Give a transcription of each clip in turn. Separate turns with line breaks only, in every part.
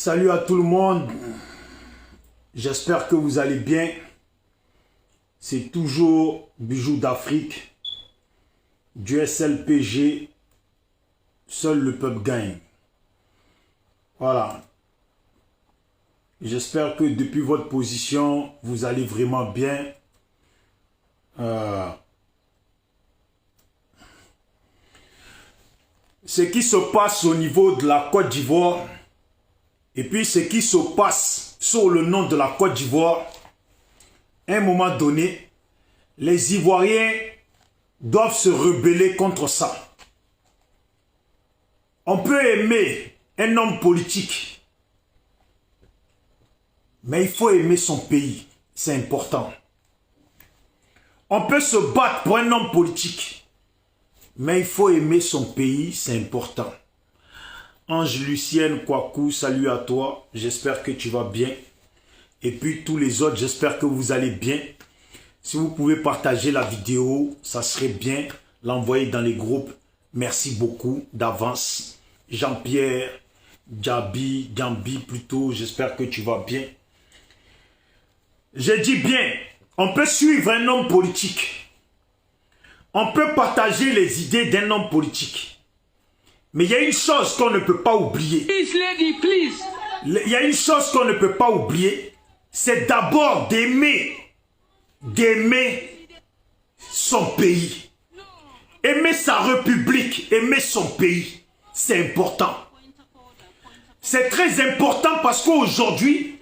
Salut à tout le monde. J'espère que vous allez bien. C'est toujours Bijoux d'Afrique, du SLPG, seul le peuple gagne. Voilà. J'espère que depuis votre position, vous allez vraiment bien. Ce qui se passe au niveau de la Côte d'Ivoire et puis ce qui se passe sur le nom de la Côte d'Ivoire, à un moment donné, les Ivoiriens doivent se rebeller contre ça. On peut aimer un homme politique, mais il faut aimer son pays, c'est important. On peut se battre pour un homme politique, mais il faut aimer son pays, c'est important. Ange Lucienne Kwaku, salut à toi, j'espère que tu vas bien. Et puis tous les autres, j'espère que vous allez bien. Si vous pouvez partager la vidéo, ça serait bien. L'envoyer dans les groupes. Merci beaucoup d'avance. Jean-Pierre, Gambi plutôt, j'espère que tu vas bien. J'ai dit bien, on peut suivre un homme politique. On peut partager les idées d'un homme politique. Mais il y a une chose qu'on ne peut pas oublier.
Please, lady, please.
Il y a une chose qu'on ne peut pas oublier. C'est d'abord d'aimer son pays. Aimer sa république, aimer son pays. C'est important. C'est très important parce qu'aujourd'hui,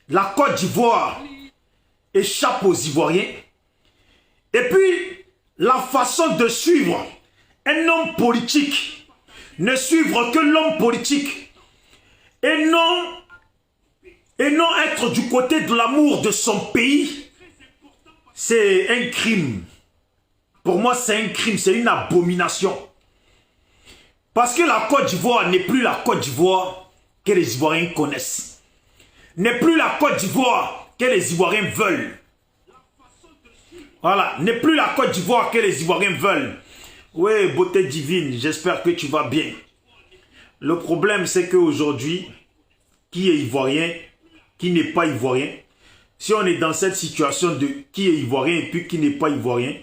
la Côte d'Ivoire échappe aux Ivoiriens. Et puis, la façon de suivre un homme politique, ne suivre que l'homme politique et non être du côté de l'amour de son pays, c'est un crime. Pour moi, c'est un crime, c'est une abomination. Parce que la Côte d'Ivoire n'est plus la Côte d'Ivoire que les Ivoiriens connaissent. N'est plus la Côte d'Ivoire que les Ivoiriens veulent. Voilà, n'est plus la Côte d'Ivoire que les Ivoiriens veulent. Oui, beauté divine, j'espère que tu vas bien. Le problème, c'est qu'aujourd'hui, qui est ivoirien, qui n'est pas ivoirien, si on est dans cette situation de qui est ivoirien et puis qui n'est pas ivoirien,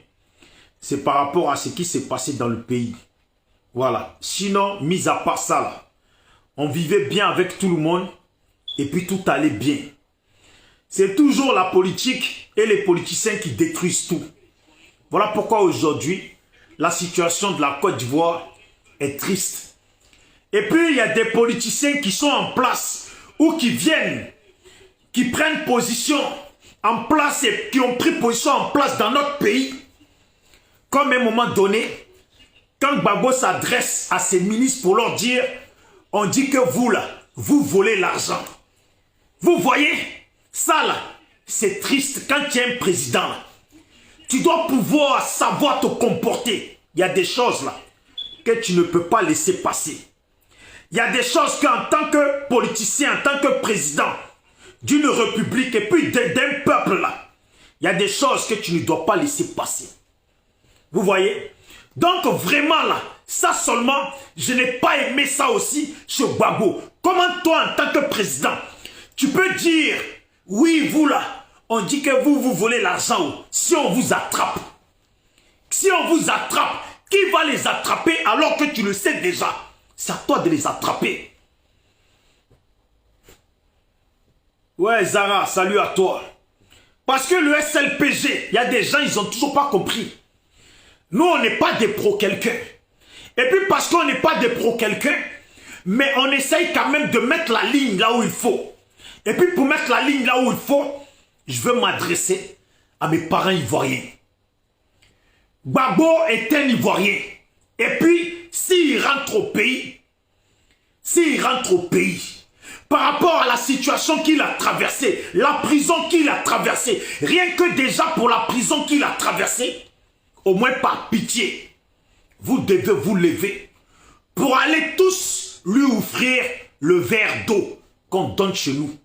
c'est par rapport à ce qui s'est passé dans le pays. Voilà. Sinon, mis à part ça, là, on vivait bien avec tout le monde et puis tout allait bien. C'est toujours la politique et les politiciens qui détruisent tout. Voilà pourquoi aujourd'hui, la situation de la Côte d'Ivoire est triste. Et puis, il y a des politiciens qui sont en place ou qui viennent, qui prennent position en place et qui ont pris position en place dans notre pays. Comme à un moment donné, quand Gbagbo s'adresse à ses ministres pour leur dire, on dit que vous là, vous volez l'argent. Vous voyez, ça là, c'est triste quand tu es un président là. Tu dois pouvoir savoir te comporter. Il y a des choses là que tu ne peux pas laisser passer. Il y a des choses qu'en tant que politicien, en tant que président d'une république et puis d'un peuple là, il y a des choses que tu ne dois pas laisser passer. Vous voyez? Donc vraiment là, ça seulement, je n'ai pas aimé ça aussi chez Gbagbo. Comment toi en tant que président, tu peux dire, oui vous là, on dit que vous volez l'argent. Si on vous attrape, si on vous attrape, qui va les attraper alors que tu le sais déjà? C'est à toi de les attraper. Ouais Zara, salut à toi. Parce que le SLPG, il y a des gens, ils n'ont toujours pas compris. Nous, on n'est pas des pro-quelqu'un. Et puis parce qu'on n'est pas des pro-quelqu'un, mais on essaye quand même de mettre la ligne là où il faut. Et puis pour mettre la ligne là où il faut, je veux m'adresser à mes parents ivoiriens. Gbagbo est un Ivoirien. Et puis, s'il rentre au pays, par rapport à la situation qu'il a traversée, la prison qu'il a traversée, rien que déjà pour la prison qu'il a traversée, au moins par pitié, vous devez vous lever pour aller tous lui offrir le verre d'eau qu'on donne chez nous.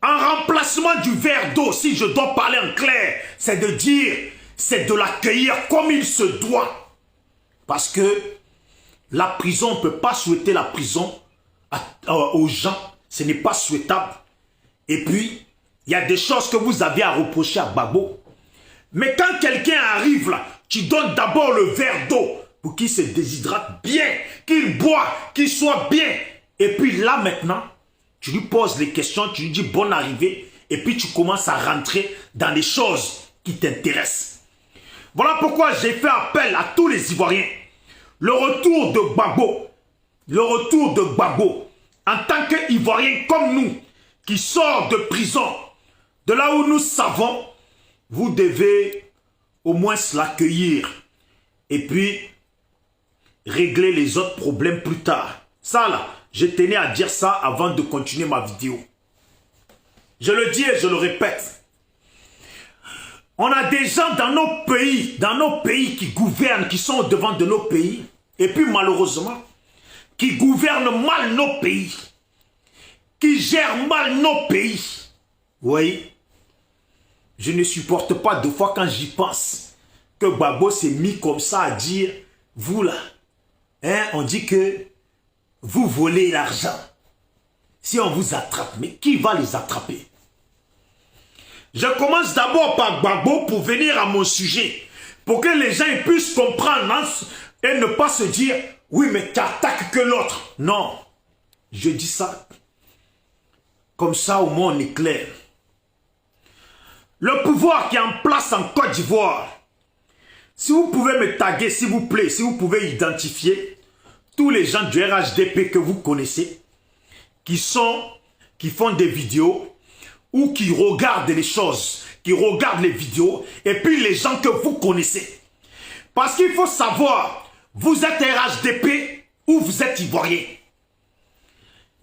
En remplacement du verre d'eau, si je dois parler en clair, c'est de dire, c'est de l'accueillir comme il se doit. Parce que la prison, on ne peut pas souhaiter la prison aux gens. Ce n'est pas souhaitable. Et puis, il y a des choses que vous avez à reprocher à Gbagbo. Mais quand quelqu'un arrive là, tu donnes d'abord le verre d'eau pour qu'il se déshydrate bien, qu'il boit, qu'il soit bien. Et puis là maintenant, tu lui poses les questions, tu lui dis bonne arrivée. Et puis tu commences à rentrer dans les choses qui t'intéressent. Voilà pourquoi j'ai fait appel à tous les Ivoiriens. Le retour de Gbagbo, en tant qu'Ivoirien comme nous, qui sort de prison, de là où nous savons, vous devez au moins l'accueillir et puis régler les autres problèmes plus tard. Ça là, je tenais à dire ça avant de continuer ma vidéo. Je le dis et je le répète. On a des gens dans nos pays qui gouvernent, qui sont au devant de nos pays, et puis malheureusement, qui gouvernent mal nos pays, qui gèrent mal nos pays. Vous voyez, je ne supporte pas deux fois quand j'y pense que Gbagbo s'est mis comme ça à dire, vous là, hein, on dit que vous volez l'argent. Si on vous attrape, mais qui va les attraper? Je commence d'abord par Gbagbo pour venir à mon sujet, pour que les gens puissent comprendre et ne pas se dire, oui mais tu attaques que l'autre. Non, je dis ça, comme ça au moins on est clair. Le pouvoir qui est en place en Côte d'Ivoire, si vous pouvez me taguer s'il vous plaît, si vous pouvez identifier tous les gens du RHDP que vous connaissez, qui font des vidéos, ou qui regardent les choses, qui regardent les vidéos, et puis les gens que vous connaissez. Parce qu'il faut savoir, vous êtes RHDP ou vous êtes Ivoirien.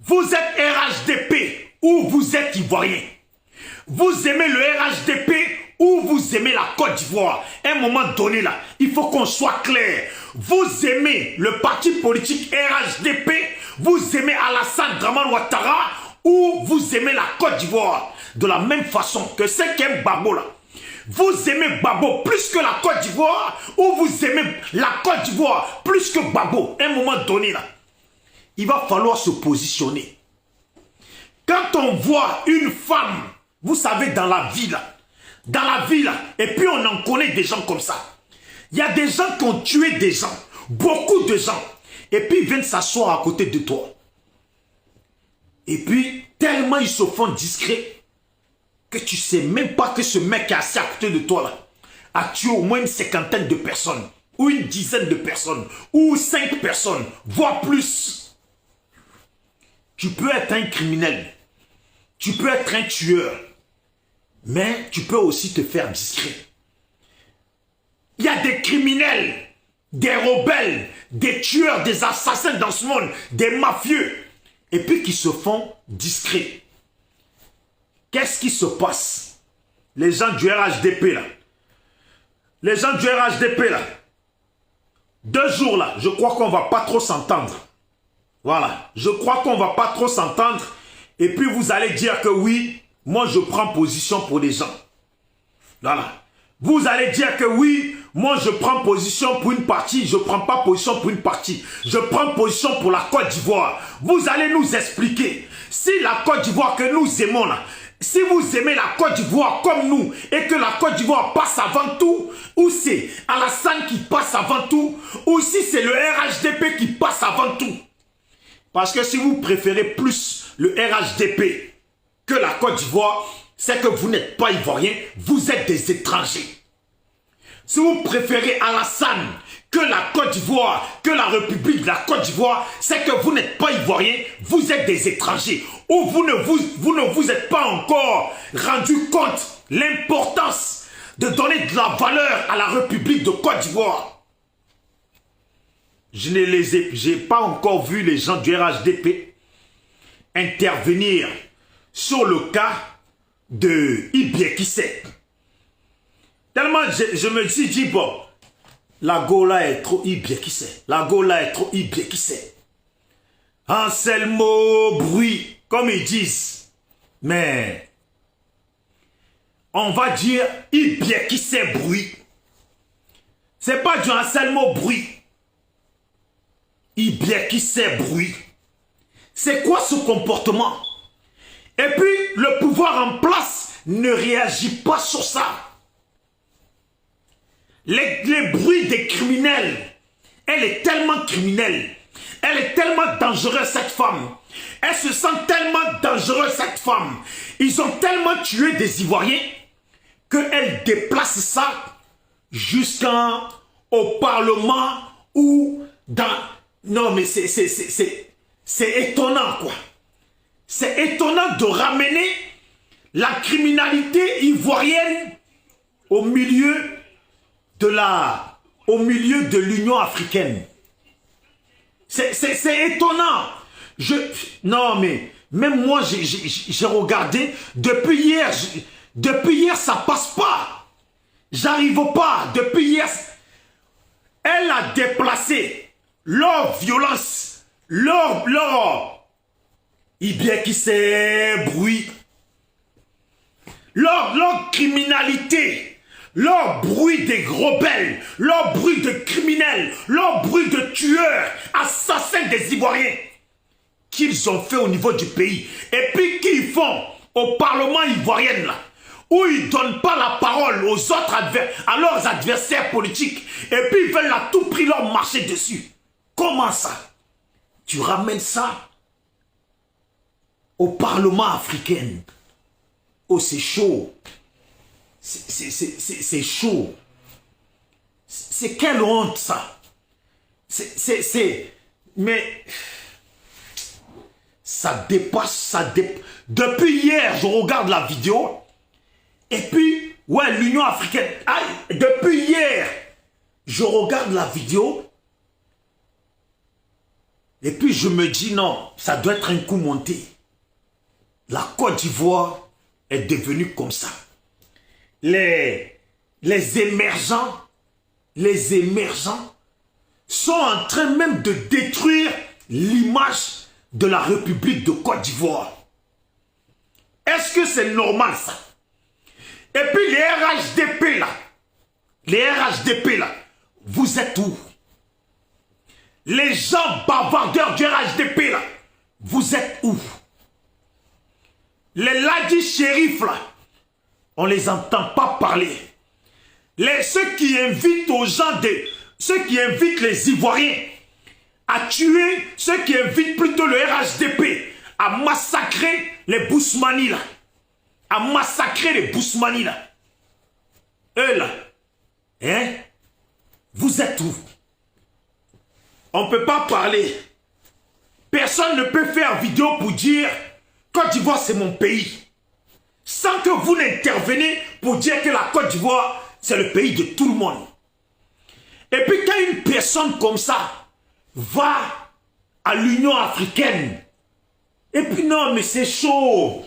Vous êtes RHDP ou vous êtes Ivoirien. Vous aimez le RHDP ou vous aimez la Côte d'Ivoire. À un moment donné là, il faut qu'on soit clair. Vous aimez le parti politique RHDP, vous aimez Alassane Dramane Ouattara ou vous aimez la Côte d'Ivoire. De la même façon que ceux qui aiment Gbagbo là. Vous aimez Gbagbo plus que la Côte d'Ivoire ou vous aimez la Côte d'Ivoire plus que Gbagbo. À un moment donné là, il va falloir se positionner. Quand on voit une femme, vous savez dans la vie là, et puis on en connaît des gens comme ça. Il y a des gens qui ont tué des gens, beaucoup de gens, et puis ils viennent s'asseoir à côté de toi. Et puis, tellement ils se font discrets, que tu sais même pas que ce mec qui est assis à côté de toi là, a tué au moins une cinquantaine de personnes, ou une dizaine de personnes, ou 5 personnes, voire plus. Tu peux être un criminel, tu peux être un tueur, mais tu peux aussi te faire discret. Il y a des criminels, des rebelles, des tueurs, des assassins dans ce monde, des mafieux, et puis qui se font discrets. Qu'est-ce qui se passe? Les gens du RHDP là, les gens du RHDP là, 2 jours là, je crois qu'on va pas trop s'entendre. Voilà, je crois qu'on va pas trop s'entendre, et puis vous allez dire que oui, moi je prends position pour les gens. Voilà. Vous allez dire que oui, moi je prends position pour une partie, je ne prends pas position pour une partie. Je prends position pour la Côte d'Ivoire. Vous allez nous expliquer si la Côte d'Ivoire que nous aimons là, si vous aimez la Côte d'Ivoire comme nous et que la Côte d'Ivoire passe avant tout, ou c'est Alassane qui passe avant tout, ou si c'est le RHDP qui passe avant tout. Parce que si vous préférez plus le RHDP que la Côte d'Ivoire, c'est que vous n'êtes pas Ivoirien, vous êtes des étrangers. Si vous préférez Alassane que la Côte d'Ivoire, que la République de la Côte d'Ivoire, c'est que vous n'êtes pas Ivoirien, vous êtes des étrangers. Ou vous ne vous êtes pas encore rendu compte l'importance de donner de la valeur à la République de Côte d'Ivoire. Je n'ai pas encore vu les gens du RHDP intervenir sur le cas de Ibiekissé. Tellement je me suis dit, bon, la Gola est trop Ibiekissé. La Gola est trop Ibiekissé. Anselmo bruit, comme ils disent. Mais, on va dire Ibiekissé bruit. C'est pas du Anselmo bruit. Ibiekissé bruit. C'est quoi ce comportement? Et puis, le pouvoir en place ne réagit pas sur ça. Les bruits des criminels, elle est tellement criminelle. Elle est tellement dangereuse, cette femme. Elle se sent tellement dangereuse, cette femme. Ils ont tellement tué des Ivoiriens qu'elle déplace ça jusqu'au Parlement ou dans... Non, mais c'est étonnant, quoi. C'est étonnant de ramener la criminalité ivoirienne au milieu de l'Union africaine. C'est étonnant. Non, mais même moi, j'ai regardé. Depuis hier, ça passe pas. J'arrive pas. Depuis hier, elle a déplacé leur violence, bien qui c'est bruit, leur criminalité, leur bruit des gros belles, leur bruit de criminels, leur bruit de tueurs, assassins des Ivoiriens qu'ils ont fait au niveau du pays. Et puis qu'ils font au Parlement ivoirien là, où ils ne donnent pas la parole aux autres à leurs adversaires politiques. Et puis ils veulent à tout prix leur marcher dessus. Comment ça? Tu ramènes ça au Parlement africain. Oh, c'est chaud. C'est chaud. C'est quelle honte, ça. Mais ça dépasse, Depuis hier, je regarde la vidéo. Et puis, ouais, l'Union africaine. Depuis hier, je regarde la vidéo. Et puis, je me dis, non, ça doit être un coup monté. La Côte d'Ivoire est devenue comme ça. Les émergents sont en train même de détruire l'image de la République de Côte d'Ivoire. Est-ce que c'est normal, ça? Et puis les RHDP là, vous êtes où? Les gens bavardeurs du RHDP là, vous êtes où? Les ladis shérifs là, on les entend pas parler. Ceux qui invitent ceux qui invitent les Ivoiriens à tuer, ceux qui invitent plutôt le RHDP à massacrer les Bousmani là, eux là, hein? Vous êtes où? On ne peut pas parler. Personne ne peut faire vidéo pour dire Côte d'Ivoire c'est mon pays. Sans que vous n'intervenez pour dire que la Côte d'Ivoire c'est le pays de tout le monde. Et puis quand une personne comme ça va à l'Union africaine, et puis non mais c'est chaud.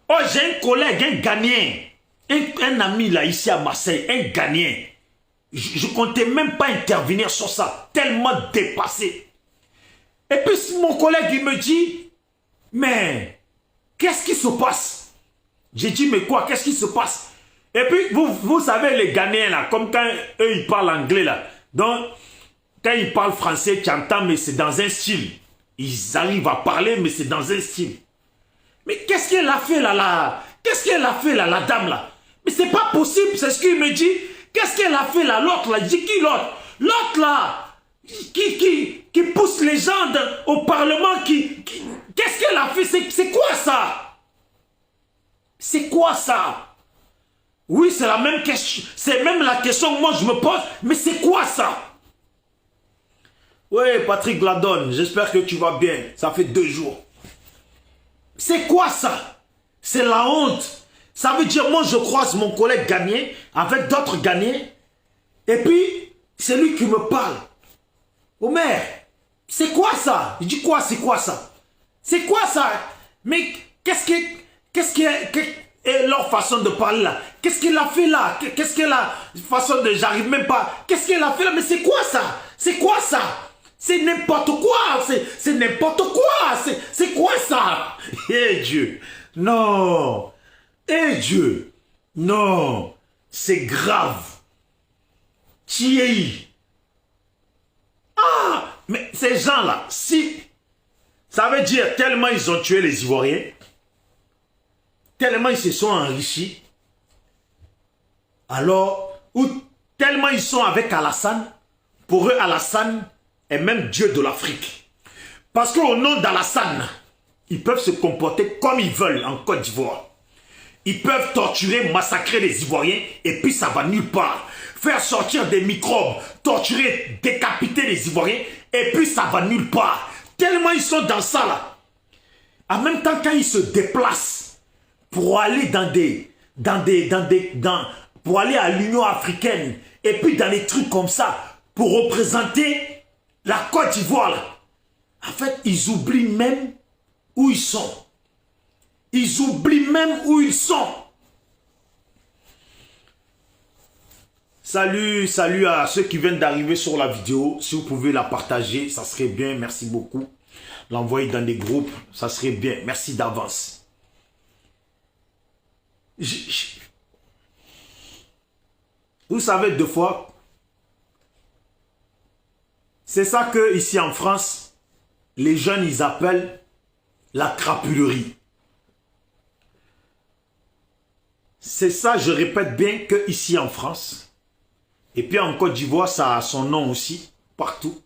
Oh, j'ai un collègue, un Ghanéen, un ami là ici à Marseille, un Ghanéen. Je ne comptais même pas intervenir sur ça, tellement dépassé. Et puis mon collègue il me dit, mais qu'est-ce qui se passe? J'ai dit, mais quoi, qu'est-ce qui se passe? Et puis vous savez les Ghanéens là, comme quand eux ils parlent anglais là, donc quand ils parlent français tu entends mais c'est dans un style. Ils arrivent à parler mais c'est dans un style. Mais qu'est-ce qu'elle a fait là, qu'est-ce qu'elle a fait là, la dame là? Mais c'est pas possible, c'est ce qu'il me dit. Qu'est-ce qu'elle a fait là, l'autre là? Je dis qui l'autre? L'autre là, qui pousse les gens au Parlement, qu'est-ce qu'elle a fait? C'est quoi ça? C'est quoi ça? Oui, c'est la même question, c'est même la question que moi je me pose, mais c'est quoi ça? Oui, Patrick Gladon, j'espère que tu vas bien, ça fait 2 jours. C'est quoi ça? C'est la honte. Ça veut dire, moi je croise mon collègue ghanéen avec d'autres Ghanéens, et puis c'est lui qui me parle. Omer, c'est quoi ça? Je dis quoi, c'est quoi ça? C'est quoi ça? Mais qu'est-ce qui est leur façon de parler là? Qu'est-ce qu'elle a fait là? Qu'est-ce qu'elle a façon de, j'arrive même pas. Qu'est-ce qu'elle a fait là? Mais c'est quoi ça? C'est quoi ça? C'est n'importe quoi. C'est n'importe quoi. C'est quoi ça? Eh Dieu. Non. Eh Dieu. Non. C'est grave. Thierry. Ah, mais ces gens-là, si Ça veut dire tellement ils ont tué les Ivoiriens, tellement ils se sont enrichis, alors, ou tellement ils sont avec Alassane, pour eux Alassane est même Dieu de l'Afrique. Parce qu'au nom d'Alassane, ils peuvent se comporter comme ils veulent en Côte d'Ivoire. Ils peuvent torturer, massacrer les Ivoiriens et puis ça va nulle part. Faire sortir des microbes, torturer, décapiter les Ivoiriens et puis ça va nulle part. Tellement ils sont dans ça là. En même temps, quand ils se déplacent pour aller pour aller à l'Union africaine et puis dans les trucs comme ça, pour représenter la Côte d'Ivoire là. En fait, ils oublient même où ils sont. Ils oublient même où ils sont. Salut, salut à ceux qui viennent d'arriver sur la vidéo. Si vous pouvez la partager, ça serait bien. Merci beaucoup. L'envoyer dans des groupes, ça serait bien. Merci d'avance. Vous savez, deux fois, c'est ça que ici en France, les jeunes, ils appellent la crapulerie. C'est ça, je répète bien, que ici en France, et puis en Côte d'Ivoire, ça a son nom aussi, partout.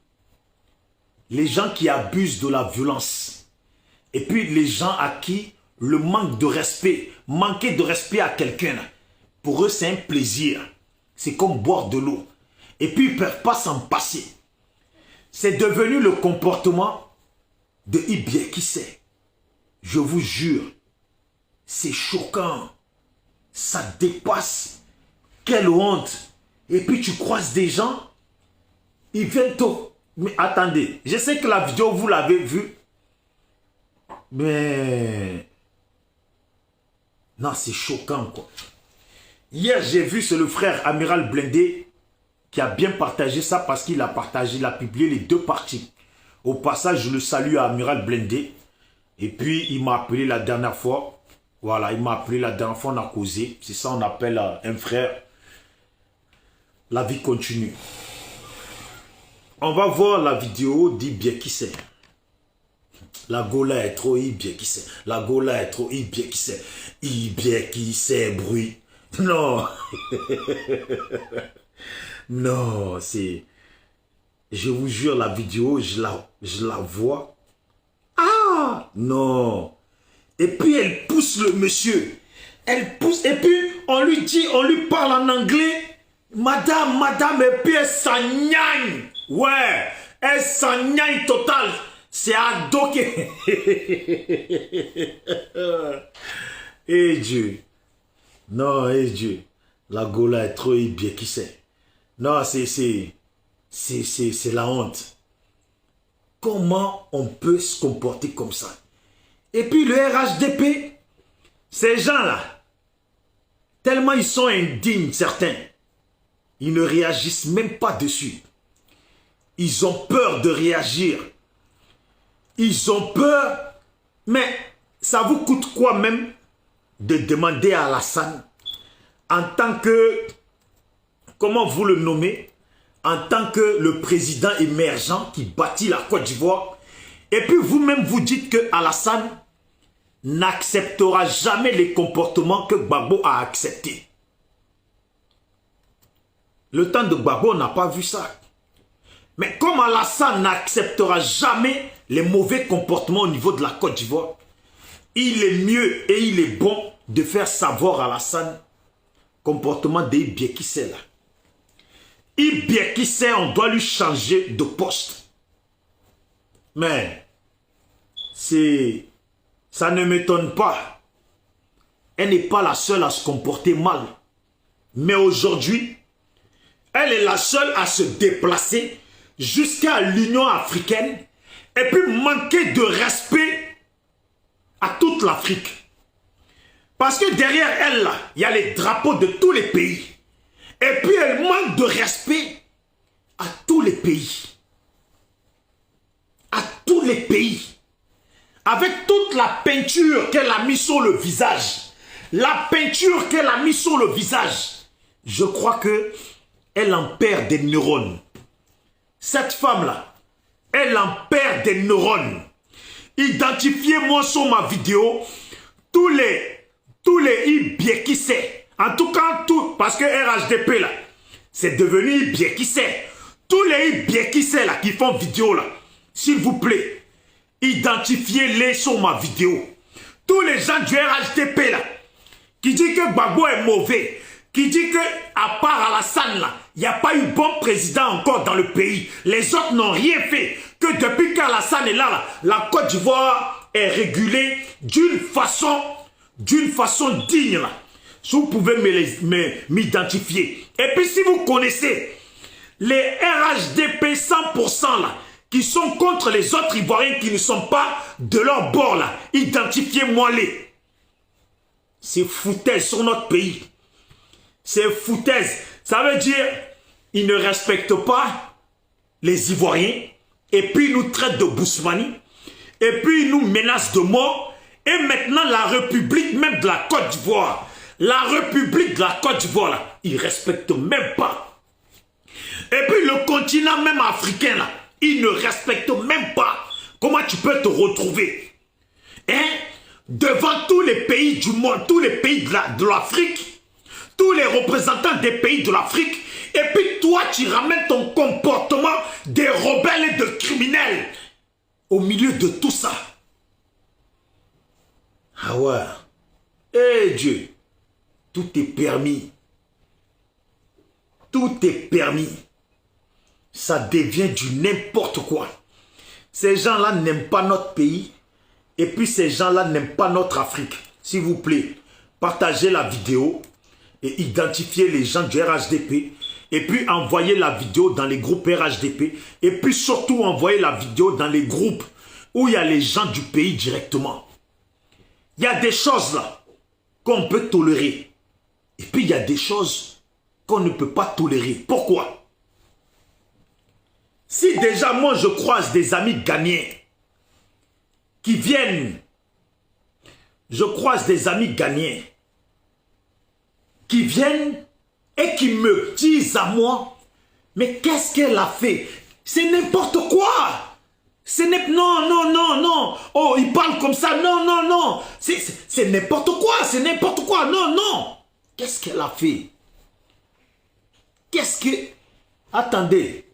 Les gens qui abusent de la violence. Et puis les gens à qui le manque de respect, manquer de respect à quelqu'un, pour eux c'est un plaisir. C'est comme boire de l'eau. Et puis ils ne peuvent pas s'en passer. C'est devenu le comportement de Ibie qui sait. Je vous jure, c'est choquant. Ça dépasse. Quelle honte. Et puis tu croises des gens, ils viennent tôt. Mais attendez, je sais que la vidéo, vous l'avez vue. Mais... non, c'est choquant, quoi. Hier, j'ai vu, c'est le frère Amiral Blindé qui a bien partagé ça parce qu'il a partagé, il a publié les deux parties. Au passage, je le salue à Amiral Blindé. Et puis, il m'a appelé la dernière fois. Voilà, il m'a appelé la dernière fois, on a causé. C'est ça, on appelle un frère. La vie continue. On va voir la vidéo d'Ibie qui sait. La Gola est trop Ibie qui sait. La Gola est trop Ibie qui sait. Ibie qui sait, bruit. Non. Non, c'est... je vous jure, la vidéo, je la vois. Ah, non. Et puis, elle pousse le monsieur. Elle pousse, et puis, on lui dit, on lui parle en anglais. Madame, madame, et puis elle s'agnagne. Ouais, elle s'agnagne total. C'est ado qui... Eh Dieu. Non, eh Dieu. La Gola est trop Ibie qui sait. Non, c'est la honte. Comment on peut se comporter comme ça? Et puis le RHDP, ces gens-là, tellement ils sont indignes, certains, ils ne réagissent même pas dessus. Ils ont peur de réagir. Ils ont peur. Mais ça vous coûte quoi même de demander à Alassane, en tant que, comment vous le nommez, en tant que le président émergent qui bâtit la Côte d'Ivoire, et puis vous-même vous dites que Alassane n'acceptera jamais les comportements que Gbagbo a acceptés. Le temps de Gbagbo, on n'a pas vu ça. Mais comme Alassane n'acceptera jamais les mauvais comportements au niveau de la Côte d'Ivoire, il est mieux et il est bon de faire savoir à Alassane comportement d'Ibie qui sait là. Ibie qui sait, on doit lui changer de poste. Mais ça ne m'étonne pas. Elle n'est pas la seule à se comporter mal. Mais aujourd'hui, elle est la seule à se déplacer jusqu'à l'Union africaine et puis manquer de respect à toute l'Afrique. Parce que derrière elle, là, il y a les drapeaux de tous les pays. Et puis elle manque de respect à tous les pays. À tous les pays. Avec toute la peinture qu'elle a mis sur le visage. La peinture qu'elle a mis sur le visage. Je crois que elle en perd des neurones. Cette femme-là, elle en perd des neurones. Identifiez-moi sur ma vidéo tous les Ibiekissé. En tout cas, tout, parce que RHDP là, c'est devenu Ibiekissé. Tous les Ibiekissé là qui font vidéo là, s'il vous plaît, identifiez-les sur ma vidéo. Tous les gens du RHDP là, qui disent que Gbagbo est mauvais, qui dit que à part Alassane là, il n'y a pas eu bon président encore dans le pays. Les autres n'ont rien fait. Que depuis qu'Alassane est là, la Côte d'Ivoire est régulée d'une façon digne là. Si vous pouvez m'identifier. Et puis si vous connaissez les RHDP 100% là, qui sont contre les autres Ivoiriens qui ne sont pas de leur bord là, identifiez-moi les. C'est foutaise sur notre pays. C'est foutaise. Ça veut dire, ils ne respectent pas les Ivoiriens, et puis ils nous traitent de Bousmani, et puis ils nous menacent de mort, et maintenant la République même de la Côte d'Ivoire, ils ne respectent même pas. Et puis le continent même africain, là, ils ne respectent même pas. Comment tu peux te retrouver devant tous les pays du monde, tous les pays de l'Afrique, tous les représentants des pays de l'Afrique, et puis toi, tu ramènes ton comportement des rebelles et de criminels au milieu de tout ça. Ah ouais. Eh Dieu, tout est permis. Tout est permis. Ça devient du n'importe quoi. Ces gens-là n'aiment pas notre pays, et puis ces gens-là n'aiment pas notre Afrique. S'il vous plaît, partagez la vidéo et identifiez les gens du RHDP, et puis envoyez la vidéo dans les groupes RHDP, et puis surtout envoyez la vidéo dans les groupes où il y a les gens du pays directement. Il y a des choses là qu'on peut tolérer, et puis il y a des choses qu'on ne peut pas tolérer. Pourquoi? Si déjà moi je croise des amis ghanéens qui viennent, et qui me disent à moi, mais qu'est-ce qu'elle a fait? C'est n'importe quoi. Non. Oh, il parle comme ça. Non. C'est n'importe quoi. Non. Qu'est-ce qu'elle a fait? Attendez.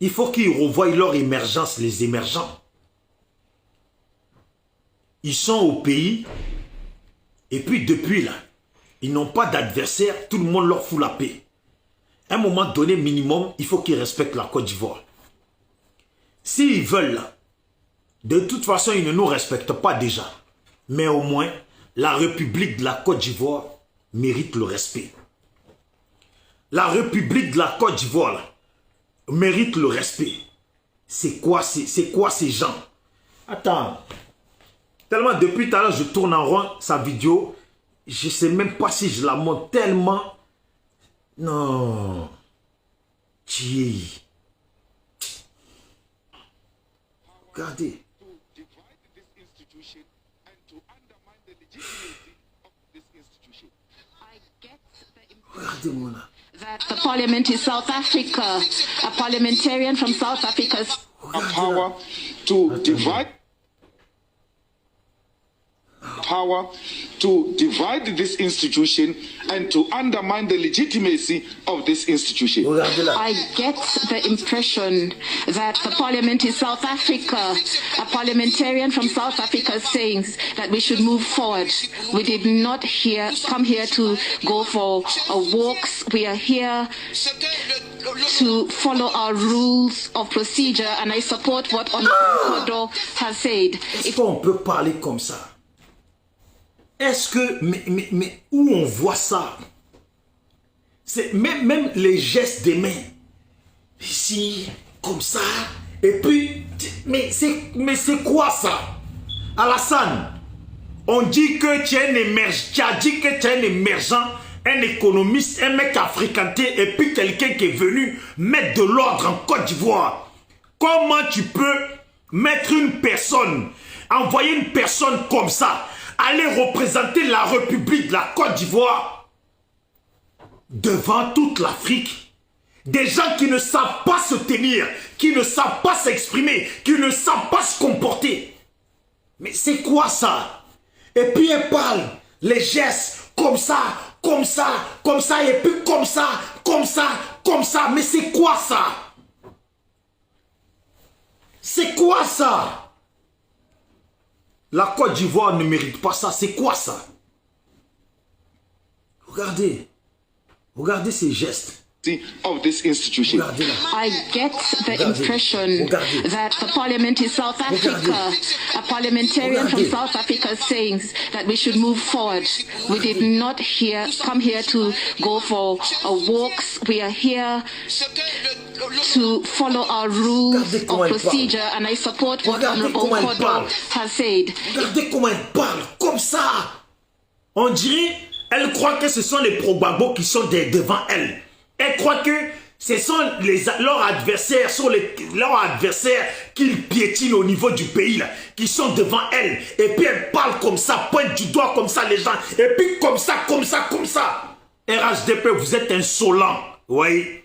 Il faut qu'ils revoient leur émergence, les émergents. Ils sont au pays, et puis depuis là, ils n'ont pas d'adversaire, tout le monde leur fout la paix. À un moment donné, minimum, il faut qu'ils respectent la Côte d'Ivoire. S'ils veulent, là, de toute façon, ils ne nous respectent pas déjà. Mais au moins, la République de la Côte d'Ivoire mérite le respect. La République de la Côte d'Ivoire, là, mérite le respect. C'est quoi ces gens? Attends. Tellement depuis tout à l'heure, je tourne en rond sa vidéo. Je ne sais même pas si je la monte tellement. Non. Qui? Regardez. Regardez-moi là.
That the parliament is South Africa, a parliamentarian from South Africa.
A power to divide. Power to divide this institution and to undermine the legitimacy of this institution.
I get the impression that the parliament is South Africa, a parliamentarian from South Africa saying that we should move forward. We did not come here to go for walks. We are here to follow our rules of procedure, and I support what Honorable Kodo has said.
Est-ce qu'on peut parler comme ça? Est-ce que, mais où on voit ça? C'est même les gestes des mains. Ici, comme ça. Et puis, mais c'est quoi ça? Alassane, on dit que tu es un émergent, un économiste, un mec africanté, et puis quelqu'un qui est venu mettre de l'ordre en Côte d'Ivoire. Comment tu peux mettre une personne, envoyer une personne comme ça, aller représenter la République de la Côte d'Ivoire devant toute l'Afrique, Des gens qui ne savent pas se tenir, qui ne savent pas s'exprimer, qui ne savent pas se comporter. Mais c'est quoi ça? Et puis elle parle, les gestes, comme ça, comme ça, comme ça, et puis comme ça, comme ça, comme ça. Mais c'est quoi ça? C'est quoi ça? La Côte d'Ivoire ne mérite pas ça. C'est quoi ça? Regardez. Regardez ces gestes.
Of this institution.
I get the impression that the parliament in South Africa, a parliamentarian from South Africa saying that we should move forward. We did not come here to go for walks. We are here to follow our rules of procedure, and I support what Honorable Kodo has said.
Regardez comment elle parle, comme ça. On dirait, elle croit que ce sont les pro-Gbagbo qui sont devant elle. Elle croit que ce sont leurs adversaires, qu'ils piétinent au niveau du pays, là, qui sont devant elle. Et puis elle parle comme ça, pointe du doigt comme ça les gens. Et puis comme ça, comme ça, comme ça. RHDP, vous êtes insolent. Oui.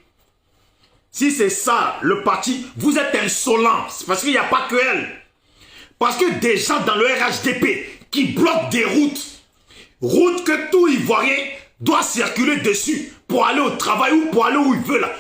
Si c'est ça, le parti, vous êtes insolent. C'est parce qu'il n'y a pas que elle. Parce que des gens dans le RHDP qui bloquent des routes que tout Ivoirien doit circuler dessus pour aller au travail ou pour aller où il veut là.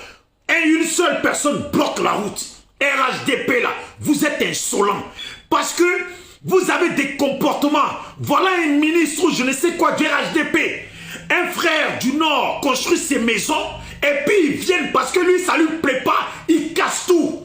Et une seule personne bloque la route. RHDP là, vous êtes insolent. Parce que vous avez des comportements. Voilà un ministre ou je ne sais quoi du RHDP. Un frère du Nord construit ses maisons et puis ils viennent parce que lui ça lui plaît pas, il casse tout.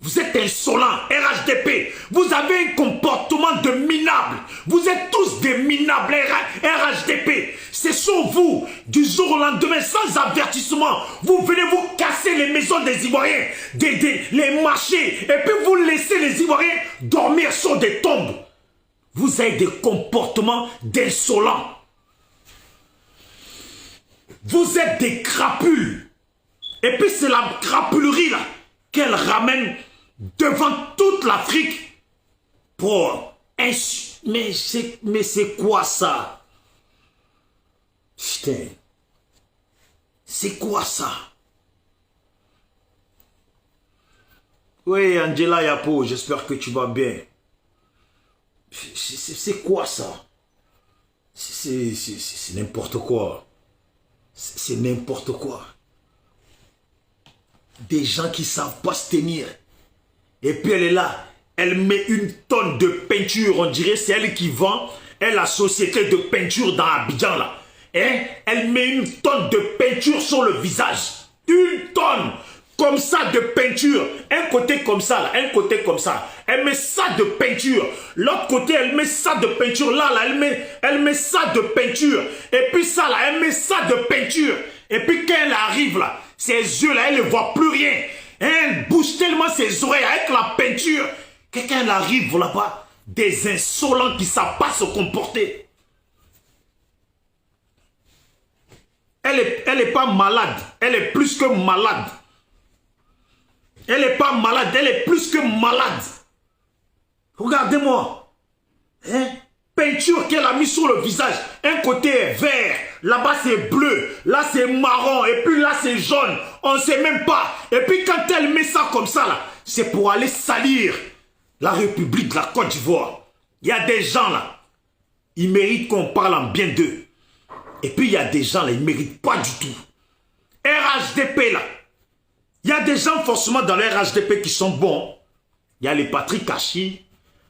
Vous êtes insolents, RHDP. Vous avez un comportement de minable. Vous êtes tous des minables, RHDP. C'est sur vous, du jour au lendemain, sans avertissement. Vous venez vous casser les maisons des Ivoiriens, les marchés, et puis vous laissez les Ivoiriens dormir sur des tombes. Vous avez des comportements d'insolents. Vous êtes des crapules. Et puis c'est la crapulerie là qu'elle ramène devant toute l'Afrique pour... Mais c'est quoi ça? Putain. C'est quoi ça? Oui, Angela Yapo, j'espère que tu vas bien. C'est quoi ça? C'est n'importe quoi. C'est n'importe quoi. Des gens qui ne savent pas se tenir. Et puis elle est là. Elle met une tonne de peinture. On dirait c'est elle qui vend. Elle, la société de peinture dans Abidjan là. Et elle met une tonne de peinture sur le visage. Une tonne. Comme ça de peinture. Un côté comme ça là. Un côté comme ça. Elle met ça de peinture. L'autre côté elle met ça de peinture. Là elle met ça de peinture. Et puis ça là. Elle met ça de peinture. Et puis quand elle arrive là. Ses yeux là, elle ne voit plus rien. Elle bouge tellement ses oreilles avec la peinture. Quelqu'un arrive là-bas, des insolents qui ne savent pas se comporter. Elle est pas malade. Elle est plus que malade. Elle n'est pas malade. Elle est plus que malade. Regardez-moi. Hein? Peinture qu'elle a mis sur le visage. Un côté est vert. Là-bas c'est bleu. Là c'est marron. Et puis là c'est jaune. On ne sait même pas. Et puis quand elle met ça comme ça là, c'est pour aller salir la République de la Côte d'Ivoire. Il y a des gens là. Ils méritent qu'on parle en bien d'eux. Et puis il y a des gens là. Ils ne méritent pas du tout. RHDP là. Il y a des gens forcément dans le RHDP qui sont bons. Il y a les Patrick Kachi.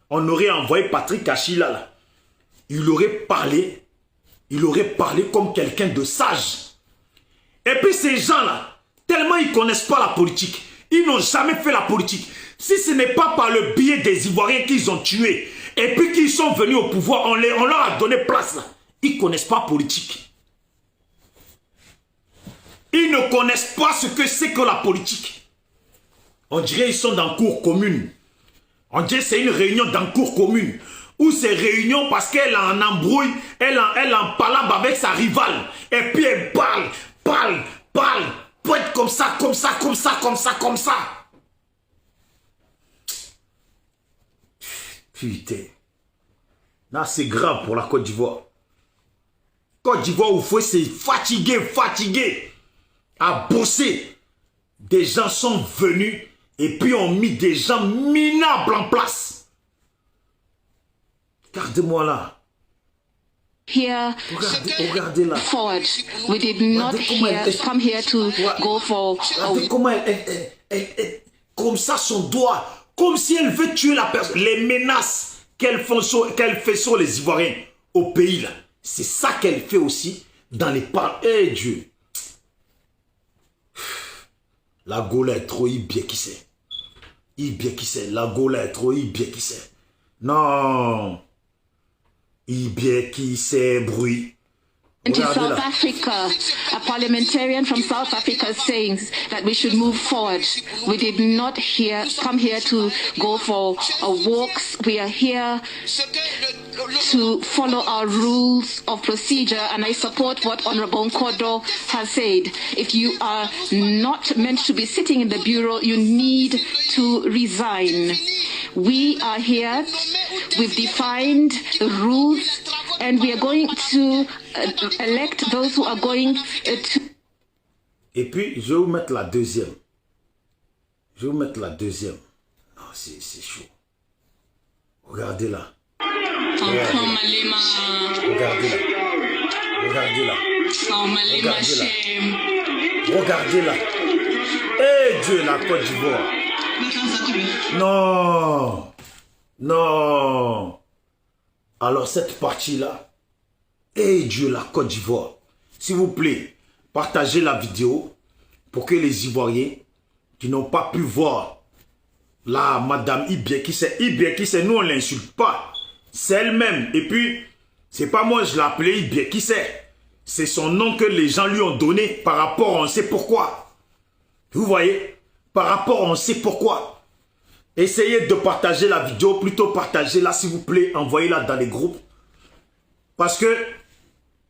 On aurait envoyé Patrick Kachi là. Il aurait parlé comme quelqu'un de sage. Et puis ces gens-là, tellement ils ne connaissent pas la politique, ils n'ont jamais fait la politique. Si ce n'est pas par le biais des Ivoiriens qu'ils ont tués, et puis qu'ils sont venus au pouvoir, on leur a donné place là. Ils ne connaissent pas la politique. Ils ne connaissent pas ce que c'est que la politique. On dirait qu'ils sont dans cour commune. On dirait que c'est une réunion dans cour commune. Ou c'est réunion parce qu'elle est en embrouille, elle en palabre avec sa rivale. Et puis elle parle, pour être comme ça. Putain. Là, c'est grave pour la Côte d'Ivoire. Côte d'Ivoire, où il faut se fatiguer, à bosser. des gens sont venus et puis ont mis des gens minables en place. Regardez-moi là.
Here
Regardez là.
forward. We did not come here to go for
Regardez comment comme ça son doigt, comme si elle veut tuer la personne. Les menaces qu'elle fait sur les Ivoiriens au pays là, c'est ça qu'elle fait aussi dans les parcs. Eh Dieu. La Gola est trop bien qui sait. Bien qui sait. La Gola est trop bien qui sait. Non. Bien qui sait bruit.
into South Africa, a parliamentarian from South Africa saying that we should move forward. We did not come here to go for walks. We are here to follow our rules of procedure, and I support what Honorable Nkodo has said. If you are not meant to be sitting in the bureau, you need to resign. We are here, we've defined the rules, and we are going to elect those who are going to...
Et puis, je vais vous mettre la deuxième. Je vais vous mettre la deuxième. Non, c'est chaud. Regardez là. Regardez là. Regardez là. Regardez là. Regardez là. Eh Dieu, la Côte d'Ivoire. Non. Non. Alors cette partie-là, eh Dieu, la Côte d'Ivoire. S'il vous plaît, partagez la vidéo pour que les Ivoiriens qui n'ont pas pu voir la Madame Ibie qui sait, nous on ne l'insulte pas. C'est elle-même. Et puis, c'est pas moi, je l'ai appelée Ibie qui sait. C'est son nom que les gens lui ont donné par rapport, on sait pourquoi. Vous voyez? Par rapport, on sait pourquoi. Essayez de partager la vidéo, plutôt partagez-la s'il vous plaît, envoyez-la dans les groupes. Parce que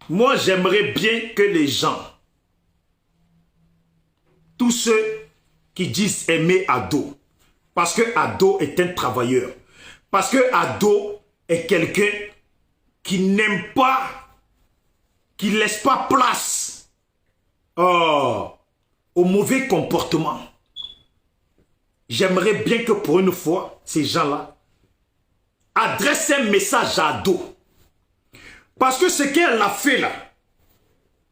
moi j'aimerais bien que les gens, tous ceux qui disent aimer Ado, parce que Ado est un travailleur, parce que Ado est quelqu'un qui n'aime pas, qui ne laisse pas place au mauvais comportement. J'aimerais bien que pour une fois, ces gens-là adressent un message à Ado. Parce que ce qu'elle a fait là,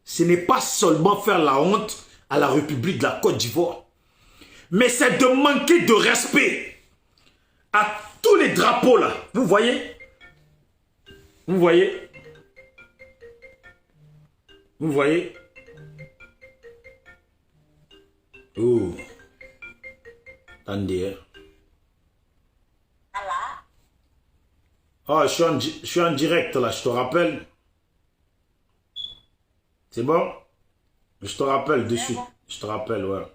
ce n'est pas seulement faire la honte à la République de la Côte d'Ivoire, mais c'est de manquer de respect à tous les drapeaux là. Vous voyez? Vous voyez? Vous voyez? Oh. Attendez. Oh, je suis en direct là, je te rappelle. C'est bon? Je te rappelle de suite. Je te rappelle, ouais.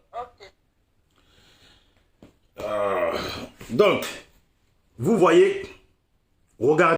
Donc, vous voyez, regardez.